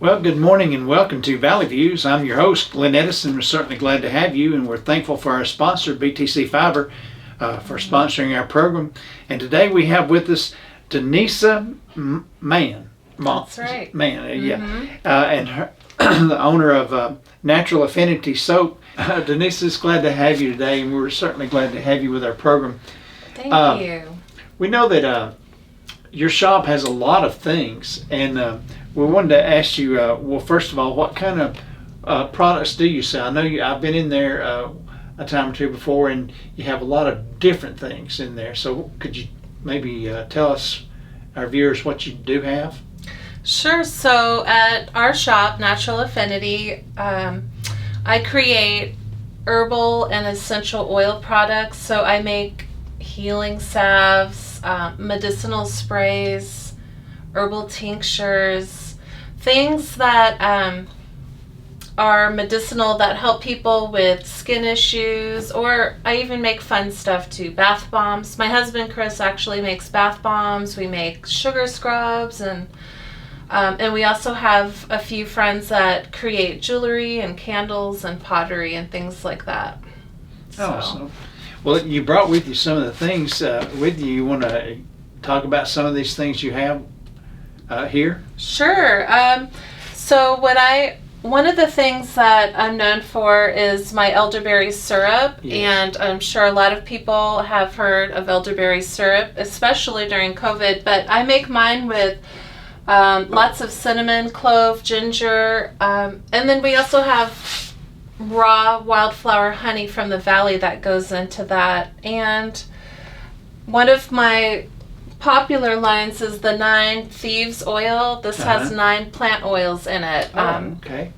Well, good morning and welcome to Valley Views. I'm your host, Glenn Edison. We're certainly glad to have you, and we're thankful for our sponsor, BTC Fiber, for sponsoring our program. And today we have with us Denisea Mann. That's right. Mann, yeah. And her, the owner of Natural Affinity Soap. Denisea, is glad to have you today, and we're certainly glad to have you with our program. Thank you. We know that your shop has a lot of things, and we wanted to ask you, well, first of all, what kind of products do you sell? I know I've been in there a time or two before, and you have a lot of different things in there. So could you maybe tell us, our viewers, what you do have? Sure. So at our shop, Natural Affinity, I create herbal and essential oil products. So I make healing salves, medicinal sprays, herbal tinctures, things that are medicinal that help people with skin issues, or I even make fun stuff too. Bath bombs. My husband Chris actually makes bath bombs. We make sugar scrubs, and we also have a few friends that create jewelry and candles and pottery and things like that. So, well, you brought with you some of the things with you. You want to talk about some of these things you have here? Sure. So one of the things that I'm known for is my Elderberry Syrup, Yes. and I'm sure a lot of people have heard of Elderberry Syrup, especially during COVID, but I make mine with lots of cinnamon, clove, ginger, and then we also have raw wildflower honey from the valley that goes into that. And one of my popular lines is the 9 Thieves Oil. This has 9 plant oils in it. Okay.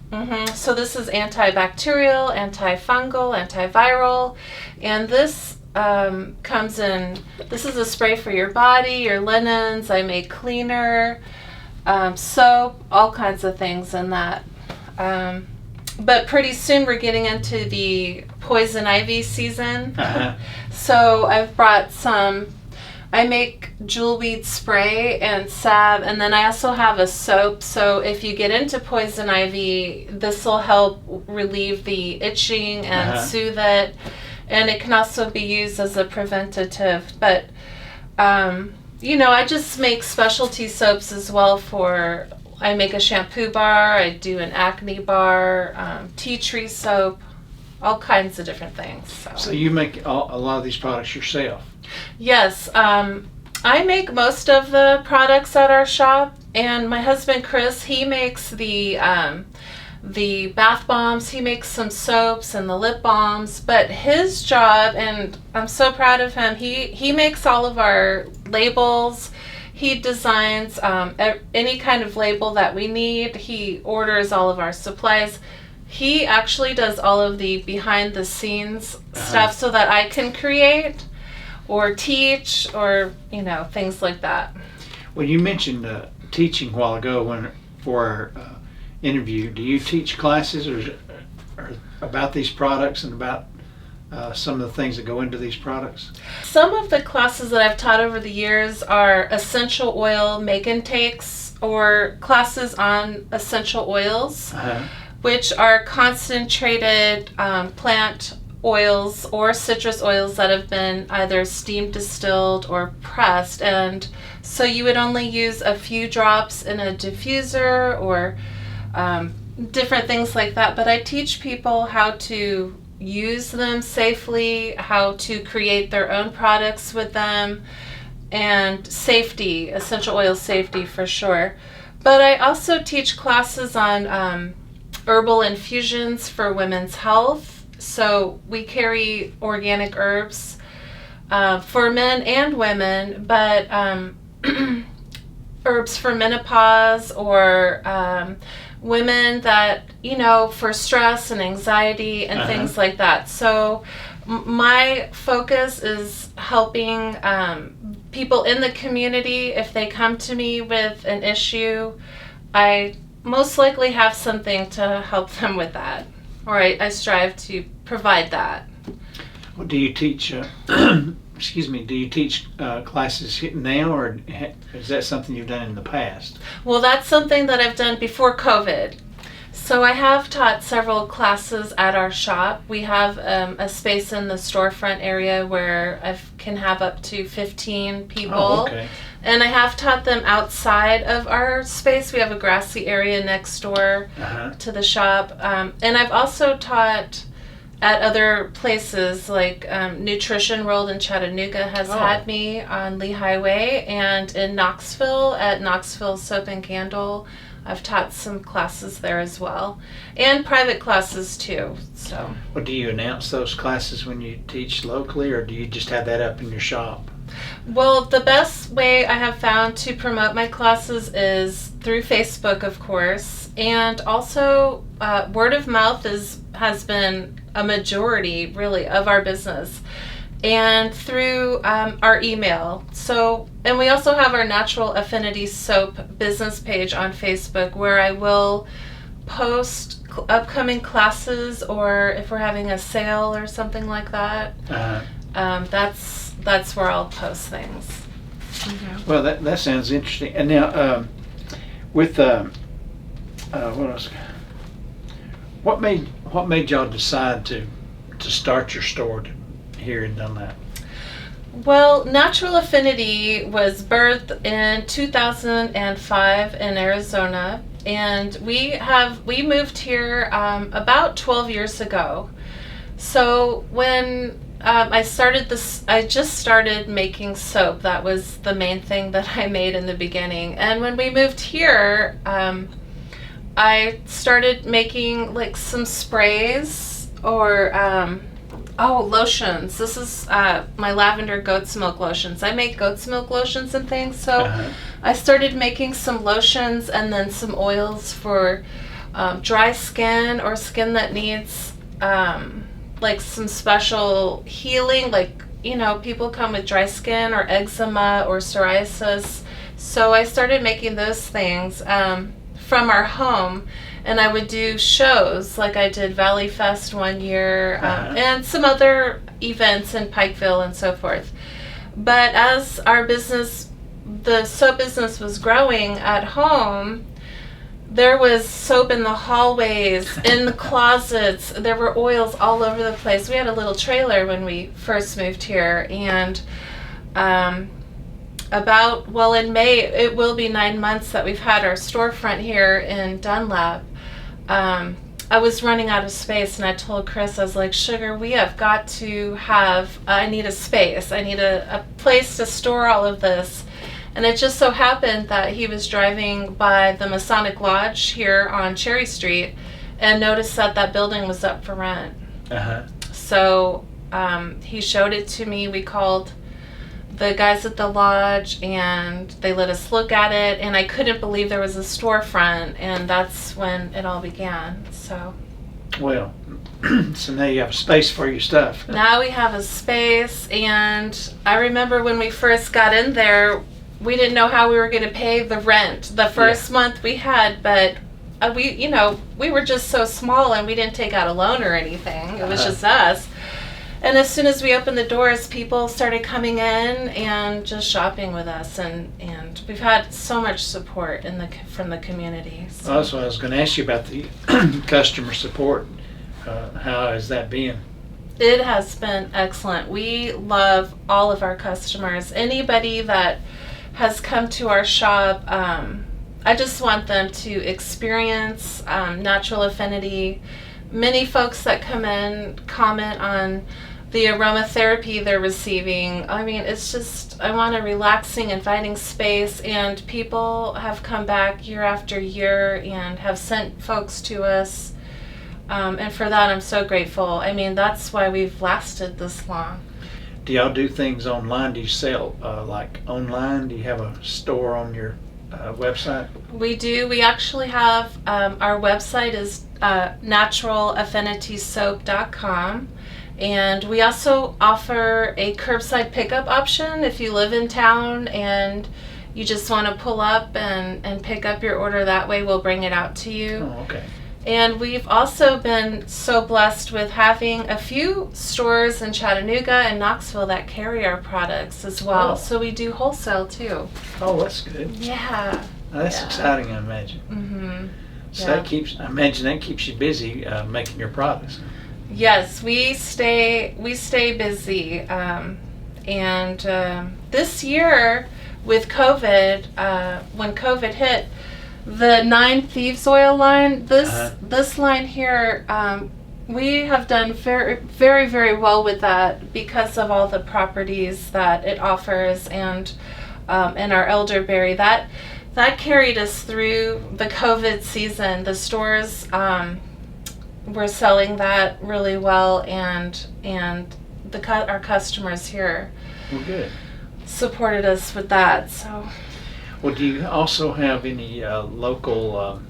So this is antibacterial, antifungal, antiviral, and this comes in, this is a spray for your body, your linens. I make cleaner, soap, all kinds of things in that. But pretty soon we're getting into the poison ivy season. So I've brought some, I make jewelweed spray and salve, and then I also have a soap. So if you get into poison ivy, this will help relieve the itching and soothe it. And it can also be used as a preventative. But, I just make specialty soaps as well for, I make a shampoo bar, I do an acne bar, tea tree soap, all kinds of different things. So you make a lot of these products yourself? Yes, I make most of the products at our shop, and my husband Chris, he makes the bath bombs, he makes some soaps and the lip balms, but his job, and I'm so proud of him, he makes all of our labels. He designs any kind of label that we need. He orders all of our supplies. He actually does all of the behind the scenes stuff so that I can create or teach or, things like that. Well, you mentioned teaching a while ago for our interview. Do you teach classes or about these products and about some of the things that go into these products? Some of the classes that I've taught over the years are essential oil make and takes, or classes on essential oils, which are concentrated plant oils or citrus oils that have been either steam distilled or pressed. And so you would only use a few drops in a diffuser or different things like that. But I teach people how to use them safely, how to create their own products with them, and safety, essential oil safety for sure. But I also teach classes on herbal infusions for women's health. So we carry organic herbs for men and women, but herbs for menopause or women that, for stress and anxiety and things like that. So my focus is helping people in the community. If they come to me with an issue, I most likely have something to help them with that, or I strive to provide that. Well, do you teach do you teach classes now, or is that something you've done in the past? Well, that's something that I've done before COVID. So I have taught several classes at our shop. We have a space in the storefront area where I can have up to 15 people. Oh, okay. And I have taught them outside of our space. We have a grassy area next door to the shop. And I've also taught at other places, like Nutrition World in Chattanooga has had me on Lee Highway, and in Knoxville at Knoxville Soap and Candle. I've taught some classes there as well, and private classes too. So. Well, do you announce those classes when you teach locally, or do you just have that up in your shop? Well, the best way I have found to promote my classes is through Facebook, of course, and also word of mouth has been a majority, really, of our business, and through our email. So, and we also have our Natural Affinity Soap business page on Facebook, where I will post upcoming classes, or if we're having a sale or something like that. That's where I'll post things. Mm-hmm. Well, that sounds interesting. And now, with what else? What made y'all decide to start your store here in Dunlap? Well, Natural Affinity was birthed in 2005 in Arizona, and we moved here about 12 years ago. So when I just started making soap. That was the main thing that I made in the beginning. And when we moved here, I started making like some sprays or lotions. This is my lavender goat's milk lotions. I make goat's milk lotions and things. So I started making some lotions and then some oils for dry skin or skin that needs like some special healing, like, you know, people come with dry skin or eczema or psoriasis. So I started making those things from our home, and I would do shows, like I did Valley Fest one year, and some other events in Pikeville and so forth. But as our business, the soap business, was growing at home, there was soap in the hallways, in the closets. There were oils all over the place. We had a little trailer when we first moved here, and in May, it will be 9 months that we've had our storefront here in Dunlap. I was running out of space, and I told Chris, I was like, Sugar, we have got to have, I need a space. I need a place to store all of this. And it just so happened that he was driving by the Masonic Lodge here on Cherry Street and noticed that building was up for rent. So he showed it to me. We called the guys at the lodge, and they let us look at it, and I couldn't believe there was a storefront, and that's when it all began. So. Well, so now you have space for your stuff. Now we have a space, and I remember when we first got in there, we didn't know how we were going to pay the rent the first month we had, but we were just so small, and we didn't take out a loan or anything. It was just us. And as soon as we opened the doors, people started coming in and just shopping with us, and we've had so much support from the community. So. Well, that's what I was going to ask you about, the customer support. How has that been? It has been excellent. We love all of our customers. Anybody that has come to our shop, I just want them to experience Natural Affinity. Many folks that come in comment on the aromatherapy they're receiving. I mean, it's just, I want a relaxing, inviting space, and people have come back year after year and have sent folks to us, and for that I'm so grateful. I mean, that's why we've lasted this long. Do y'all do things online? Do you sell like online? Do you have a store on your website? We do. We actually have, our website is naturalaffinitysoap.com, and we also offer a curbside pickup option if you live in town and you just want to pull up and pick up your order that way. We'll bring it out to you. Oh, okay. And we've also been so blessed with having a few stores in Chattanooga and Knoxville that carry our products as well. Oh. So we do wholesale too. Oh, that's good. Yeah. That's Yeah. exciting, I imagine. Mm-hmm. So Yeah. I imagine that keeps you busy making your products. Yes, we stay busy. This year with COVID, when COVID hit, the 9 Thieves Oil line, this line here, we have done very, very, very well with that because of all the properties that it offers, and our elderberry that carried us through the COVID season. The stores were selling that really well, and our customers here Well, good. supported us with that. So. Well, do you also have any local,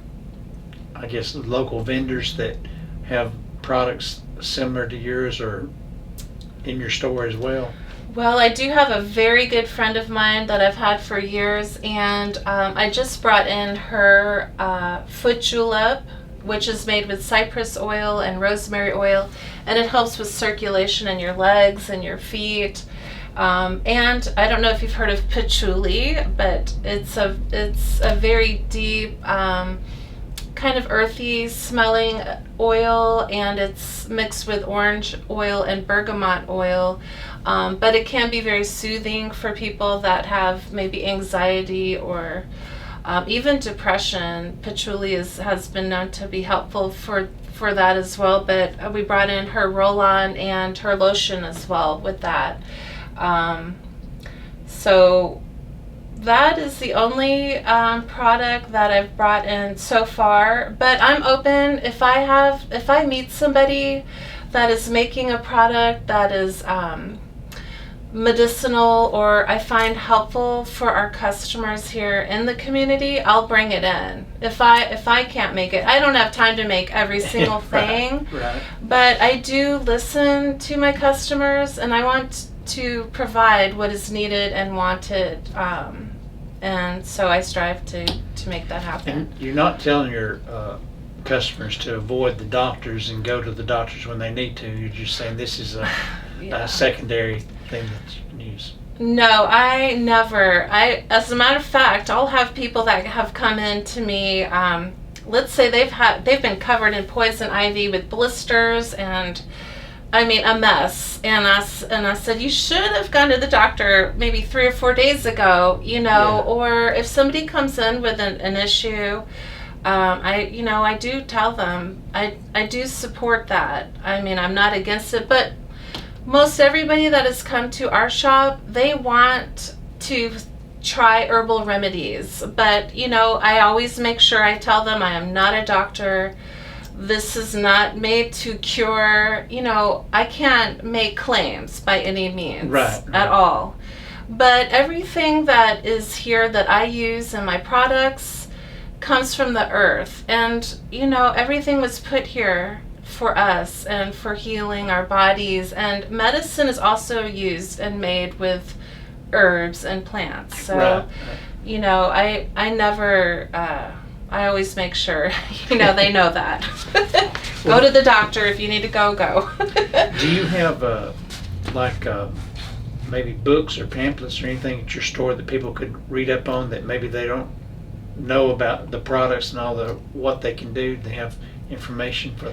local vendors that have products similar to yours or in your store as well? Well, I do have a very good friend of mine that I've had for years, and I just brought in her foot julep, which is made with cypress oil and rosemary oil, and it helps with circulation in your legs and your feet. And I don't know if you've heard of patchouli, but it's a very deep, kind of earthy smelling oil, and it's mixed with orange oil and bergamot oil. But it can be very soothing for people that have maybe anxiety or even depression. Patchouli has been known to be helpful for that as well. But we brought in her roll-on and her lotion as well with that. So that is the only product that I've brought in so far. But I'm open if I meet somebody that is making a product that is medicinal or I find helpful for our customers here in the community, I'll bring it in. If I can't make it, I don't have time to make every single thing. Right. But I do listen to my customers, and I want to provide what is needed and wanted, and so I strive to make that happen. And you're not telling your customers to avoid the doctors and go to the doctors when they need to. You're just saying this is a secondary thing that you can use. No, I never. As a matter of fact, I'll have people that have come in to me. Let's say they've been covered in poison ivy with blisters and, I mean, a mess. And I said, you should have gone to the doctor maybe 3 or 4 days ago, Or if somebody comes in with an issue, I do tell them. I do support that. I mean, I'm not against it, but most everybody that has come to our shop, they want to try herbal remedies. But, I always make sure I tell them I am not a doctor. This is not made to cure, I can't make claims by any means at all. But everything that is here that I use in my products comes from the earth. And, everything was put here for us and for healing our bodies. And medicine is also used and made with herbs and plants. So, I never... I always make sure, they know that. Go to the doctor if you need to go. Do you have, maybe books or pamphlets or anything at your store that people could read up on that maybe they don't know about the products and all what they can do? They have information for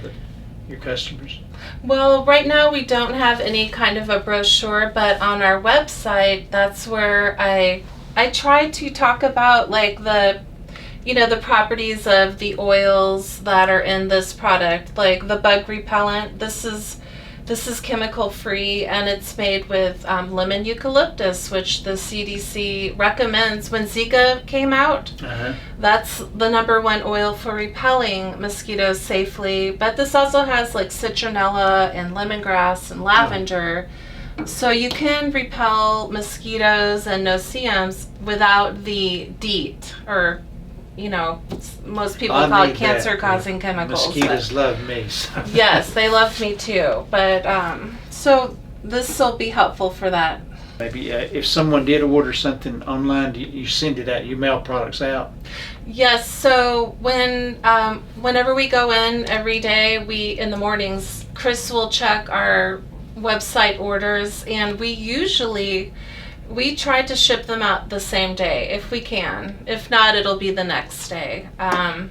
your customers? Well, right now we don't have any kind of a brochure, but on our website, that's where I try to talk about the properties of the oils that are in this product, like the bug repellent. This is chemical free, and it's made with lemon eucalyptus, which the CDC recommends. When Zika came out, that's the #1 oil for repelling mosquitoes safely. But this also has like citronella and lemongrass and lavender. So you can repel mosquitoes and no-see-ums without the DEET, or most people call it cancer-causing chemicals. Mosquitoes love me. So. Yes, they love me too. But so this will be helpful for that. Maybe if someone did order something online, you send it out, you mail products out? Yes, so whenever we go in every day, in the mornings, Chris will check our website orders, and we try to ship them out the same day if we can. If not, it'll be the next day. My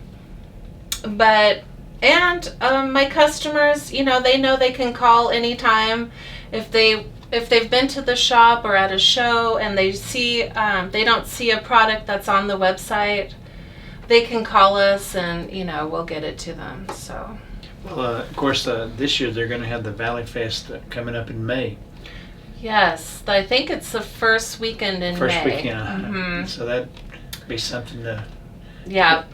customers, they know they can call anytime if they've been to the shop or at a show and they don't see a product that's on the website, they can call us and we'll get it to them. So. Well, of course, this year they're going to have the Valley Fest coming up in May. Yes, I think it's the first weekend in May. First weekend. Mm-hmm. So that'd be something to. Yeah.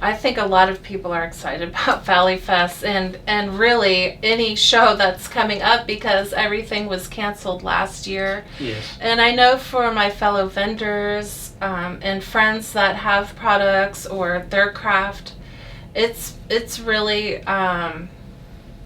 I think a lot of people are excited about Valley Fest and really any show that's coming up because everything was canceled last year. Yes. And I know for my fellow vendors and friends that have products or their craft, it's really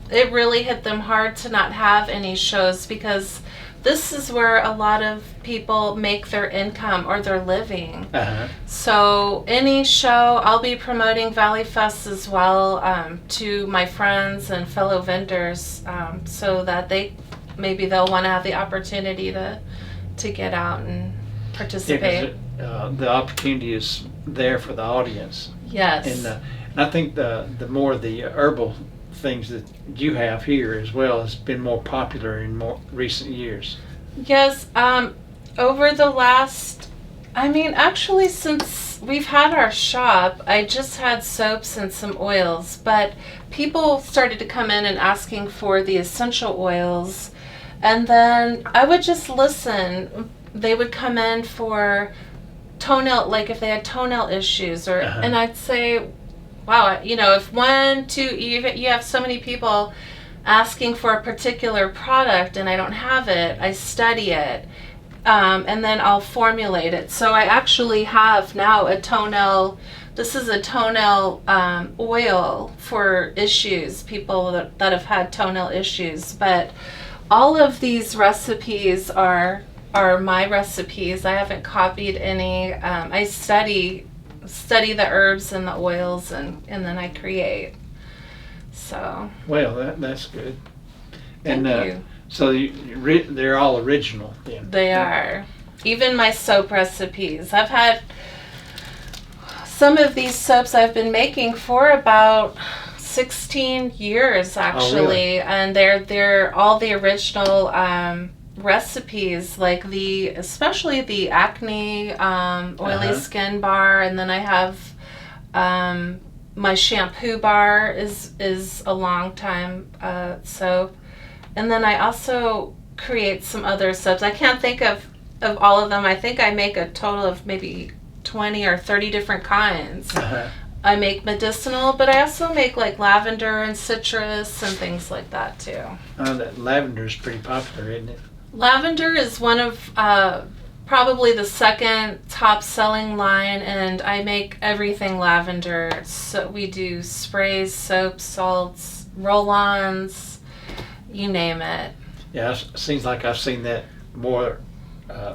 it really hit them hard to not have any shows because this is where a lot of people make their income or their living. Uh-huh. So any show, I'll be promoting Valley Fest as well to my friends and fellow vendors so that they'll want to have the opportunity to get out and participate. Yeah, the opportunity is there for the audience. Yes. And I think the more the herbal things that you have here as well has been more popular in more recent years. Yes, over the last, actually since we've had our shop, I just had soaps and some oils, but people started to come in and asking for the essential oils, and then I would just listen. They would come in for toenail, like if they had toenail issues, and I'd say, wow, if you have so many people asking for a particular product and I don't have it, I study it, and then I'll formulate it. So I actually have now this is a toenail oil for issues, people that have had toenail issues. But all of these recipes are my recipes. I haven't copied any. I study the herbs and the oils and then I create. So. Well, that's good. Thank you. So they're all original then. They are. Even my soap recipes. I've had some of these soaps I've been making for about 16 years actually. Oh, really? And they're all the original recipes, like especially the acne oily skin bar, and then I have my shampoo bar is a long time soap, and then I also create some other soaps. I can't think of all of them. I think I make a total of maybe 20 or 30 different kinds. I make medicinal, but I also make like lavender and citrus and things like that too. That lavender is pretty popular, isn't it? Lavender is one of probably the second top selling line, and I make everything lavender. So we do sprays, soaps, salts, roll-ons, you name it. Yeah, it seems like I've seen that more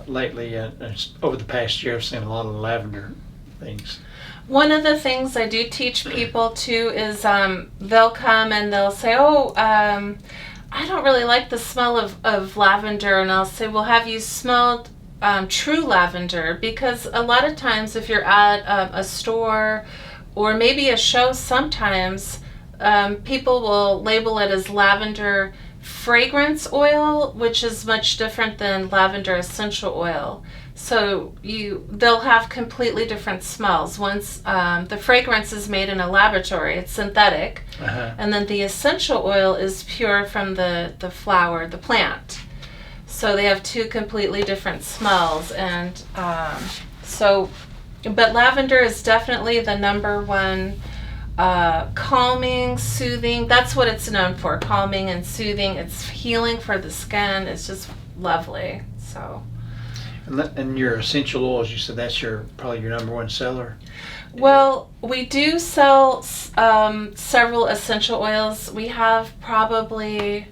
lately. Over the past year, I've seen a lot of lavender things. One of the things I do teach people too is they'll come and they'll say, I don't really like the smell of lavender, and I'll say, well, have you smelled true lavender? Because a lot of times if you're at a store or maybe a show, sometimes people will label it as lavender fragrance oil, which is much different than lavender essential oil. So they'll have completely different smells. Once the fragrance is made in a laboratory, it's synthetic, and then the essential oil is pure from the flower, the plant. So they have two completely different smells, and but lavender is definitely the number one calming, soothing. That's what it's known for, calming and soothing. It's healing for the skin. It's just lovely. So. And your essential oils, you said that's probably your number one seller? Well, we do sell several essential oils. We have probably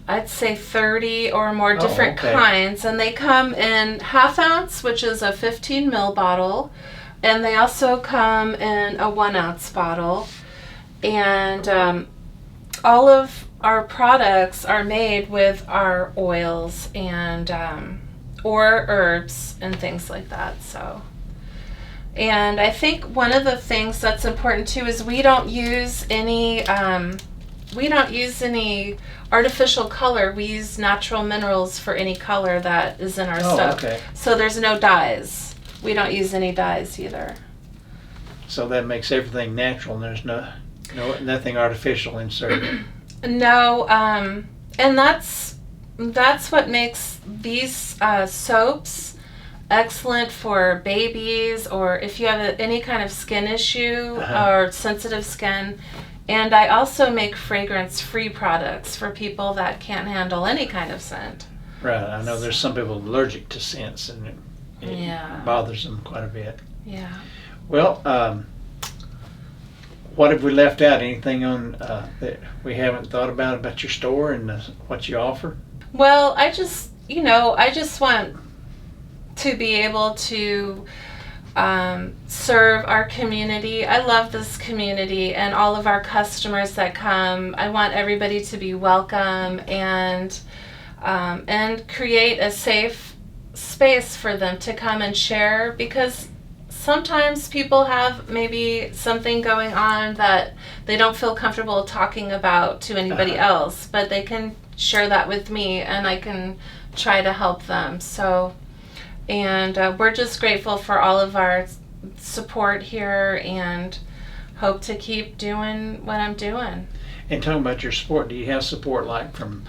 I'd say 30 or more different okay. kinds, and they come in half ounce, which is a 15 ml bottle, and they also come in a 1 ounce bottle. And all of our products are made with our oils and or herbs and things like that. So, and I think one of the things that's important too is we don't use any artificial color. We use natural minerals for any color that is in our stuff. Okay. So there's no dyes. We don't use any dyes either. So that makes everything natural, and there's nothing artificial inserted. No, and that's what makes these soaps excellent for babies, or if you have any kind of skin issue or sensitive skin. And I also make fragrance-free products for people that can't handle any kind of scent. Right. I know there's some people allergic to scents, and it bothers them quite a bit. Yeah. Well, what have we left out? Anything on that we haven't thought about your store and what you offer? Well, I just want to be able to serve our community. I love this community and all of our customers that come. I want everybody to be welcome and create a safe space for them to come and share, because sometimes people have maybe something going on that they don't feel comfortable talking about to anybody else, but they can share that with me and I can try to help them. So, and we're just grateful for all of our support here and hope to keep doing what I'm doing. And talking about your support, do you have support like from,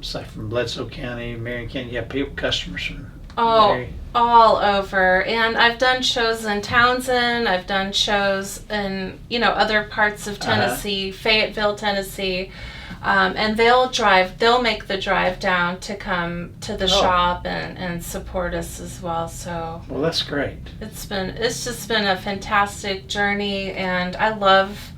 say, from Bledsoe County, Marion County? You have customers from all over. And I've done shows in Townsend. I've done shows in other parts of Tennessee, Fayetteville, Tennessee. And they'll make the drive down to come to the shop and support us as well. So, well, that's great. It's just been a fantastic journey, and I love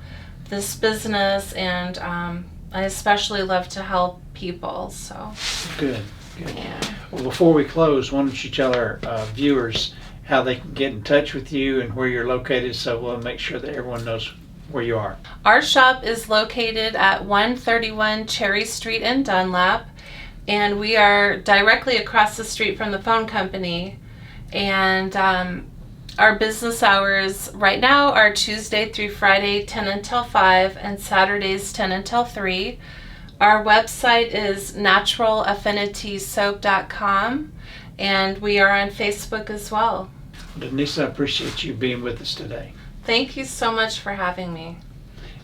this business, and I especially love to help people. So good. Yeah. Well, before we close, why don't you tell our viewers how they can get in touch with you and where you're located, so we'll make sure that everyone knows where you are. Our shop is located at 131 Cherry Street in Dunlap, and we are directly across the street from the phone company. And our business hours right now are Tuesday through Friday 10 until 5 and Saturdays 10 until 3. Our website is naturalaffinitysoap.com, and we are on Facebook as well. Denisea, I appreciate you being with us today. Thank you so much for having me.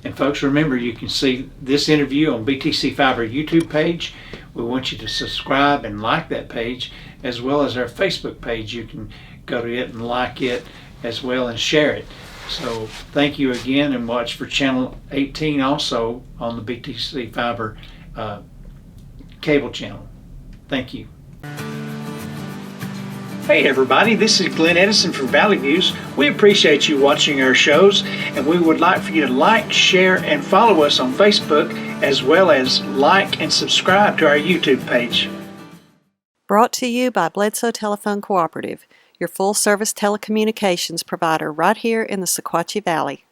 And folks, remember, you can see this interview on BTC Fiber YouTube page. We want you to subscribe and like that page, as well as our Facebook page. You can go to it and like it as well and share it. So thank you again, and watch for channel 18 also on the BTC Fiber cable channel. Thank you. Hey everybody, this is Glenn Edison from Valley Views. We appreciate you watching our shows, and we would like for you to like, share, and follow us on Facebook, as well as like and subscribe to our YouTube page. Brought to you by Bledsoe Telephone Cooperative, your full-service telecommunications provider right here in the Sequatchie Valley.